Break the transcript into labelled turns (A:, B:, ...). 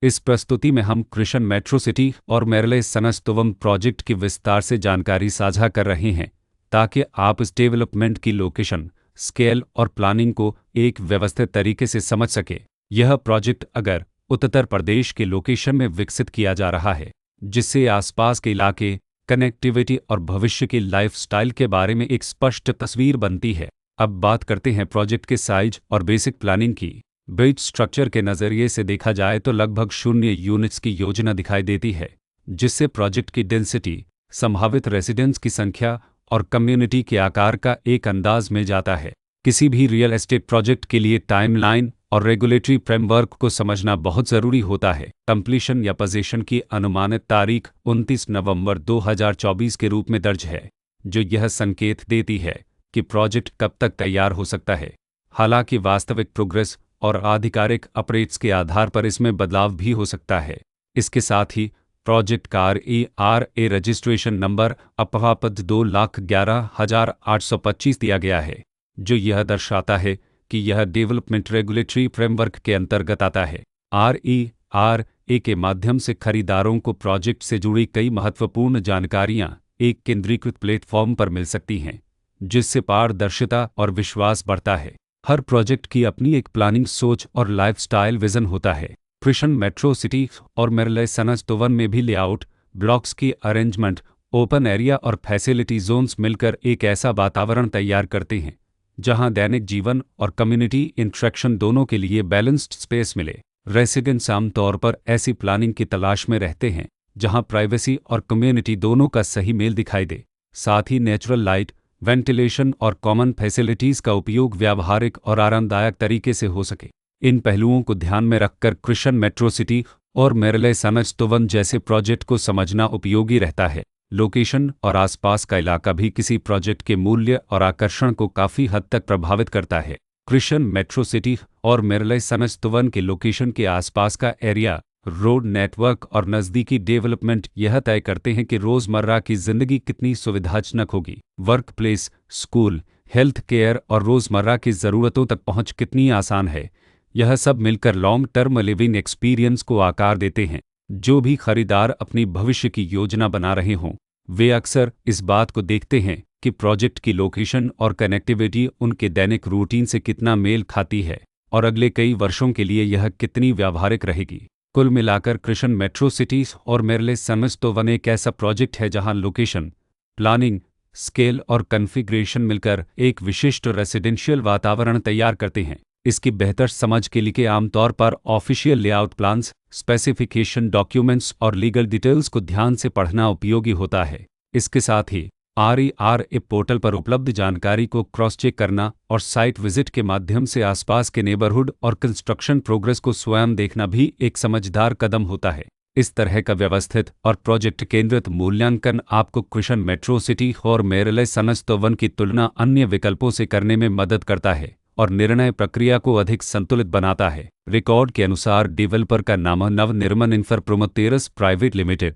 A: इस प्रस्तुति में हम कृष्ण मेट्रो सिटी और मेरले सनस्तुवम प्रोजेक्ट की विस्तार से जानकारी साझा कर रहे हैं ताकि आप इस डेवलपमेंट की लोकेशन, स्केल और प्लानिंग को एक व्यवस्थित तरीके से समझ सके। यह प्रोजेक्ट अगर उत्तर प्रदेश के लोकेशन में विकसित किया जा रहा है, जिससे आसपास के इलाके, कनेक्टिविटी और भविष्य के लाइफस्टाइल के बारे में एक स्पष्ट तस्वीर बनती है। अब बात करते हैं प्रोजेक्ट के साइज और बेसिक प्लानिंग की। बेस स्ट्रक्चर के नज़रिए से देखा जाए तो लगभग 0 यूनिट्स की योजना दिखाई देती है, जिससे प्रोजेक्ट की डेंसिटी, संभावित रेजिडेंट्स की संख्या और कम्युनिटी के आकार का एक अंदाज मिल जाता है। किसी भी रियल एस्टेट प्रोजेक्ट के लिए टाइमलाइन और रेगुलेटरी फ्रेमवर्क को समझना बहुत ज़रूरी होता है। कंप्लीशन या पोजीशन की अनुमानित तारीख 29 नवंबर 2024 के रूप में दर्ज है, जो यह संकेत देती है कि प्रोजेक्ट कब तक तैयार हो सकता है। हालांकि वास्तविक प्रोग्रेस और आधिकारिक अपडेट्स के आधार पर इसमें बदलाव भी हो सकता है। इसके साथ ही प्रोजेक्ट का RERA रजिस्ट्रेशन नंबर अपापद 2,11,825 दिया गया है, जो यह दर्शाता है कि यह डेवलपमेंट रेगुलेटरी फ्रेमवर्क के अंतर्गत आता है। RERA के माध्यम से खरीदारों को प्रोजेक्ट से जुड़ी कई महत्वपूर्ण जानकारियां एक केंद्रीकृत प्लेटफॉर्म पर मिल सकती हैं, जिससे पारदर्शिता और विश्वास बढ़ता है। हर प्रोजेक्ट की अपनी एक प्लानिंग सोच और लाइफस्टाइल विजन होता है। कृष्ण मेट्रो सिटी और मेरले सनस्तुवन में भी लेआउट, ब्लॉक्स की अरेंजमेंट, ओपन एरिया और फैसिलिटी जोन्स मिलकर एक ऐसा वातावरण तैयार करते हैं जहां दैनिक जीवन और कम्युनिटी इंटरेक्शन दोनों के लिए बैलेंस्ड स्पेस मिले। रेसिडेंट्स आमतौर पर ऐसी प्लानिंग की तलाश में रहते हैं जहां प्राइवेसी और कम्युनिटी दोनों का सही मेल दिखाई दे। साथ ही नेचुरल लाइट, वेंटिलेशन और कॉमन फैसिलिटीज़ का उपयोग व्यावहारिक और आरामदायक तरीके से हो सके। इन पहलुओं को ध्यान में रखकर कृष्ण मेट्रो सिटी और मेरले सनस्तुवन जैसे प्रोजेक्ट को समझना उपयोगी रहता है। लोकेशन और आसपास का इलाका भी किसी प्रोजेक्ट के मूल्य और आकर्षण को काफ़ी हद तक प्रभावित करता है। कृष्ण मेट्रो सिटी और मेरले सनस्तुवन के लोकेशन के आसपास का एरिया, रोड नेटवर्क और नज़दीकी डेवलपमेंट यह तय करते हैं कि रोज़मर्रा की ज़िंदगी कितनी सुविधाजनक होगी। Work place, school, health care और रोज़मर्रा की ज़रूरतों तक पहुंच कितनी आसान है। यह सब मिलकर लॉन्ग टर्म लिविंग एक्सपीरियंस को आकार देते हैं। जो भी खरीदार अपनी भविष्य की योजना बना रहे हों, वे अक्सर इस बात को देखते हैं कि प्रोजेक्ट की लोकेशन और कनेक्टिविटी उनके दैनिक रूटीन से कितना मेल खाती है और अगले कई वर्षों के लिए यह कितनी व्यावहारिक रहेगी। कुल मिलाकर कृष्ण मेट्रो सिटी और मेरले सनस्तुवन एक ऐसा प्रोजेक्ट है जहां लोकेशन, प्लानिंग, स्केल और कॉन्फ़िगरेशन मिलकर एक विशिष्ट रेसिडेंशियल वातावरण तैयार करते हैं। इसकी बेहतर समझ के लिए आमतौर पर official layout plans, specification documents और लीगल डिटेल्स को ध्यान से पढ़ना उपयोगी होता है। इसके साथ ही RERA पोर्टल पर उपलब्ध जानकारी को क्रॉस चेक करना और साइट विजिट के माध्यम से आसपास के नेबरहुड और कंस्ट्रक्शन प्रोग्रेस को स्वयं देखना भी एक समझदार कदम होता है। इस तरह का व्यवस्थित और प्रोजेक्ट केंद्रित मूल्यांकन आपको कृष्ण मेट्रो सिटी और मेरले सनस्तुवन की तुलना अन्य विकल्पों से करने में मदद करता है और निर्णय प्रक्रिया को अधिक संतुलित बनाता है। रिकॉर्ड के अनुसार डेवलपर का नाम नवनिर्मन इंफ्राप्रोमोटेरस प्राइवेट लिमिटेड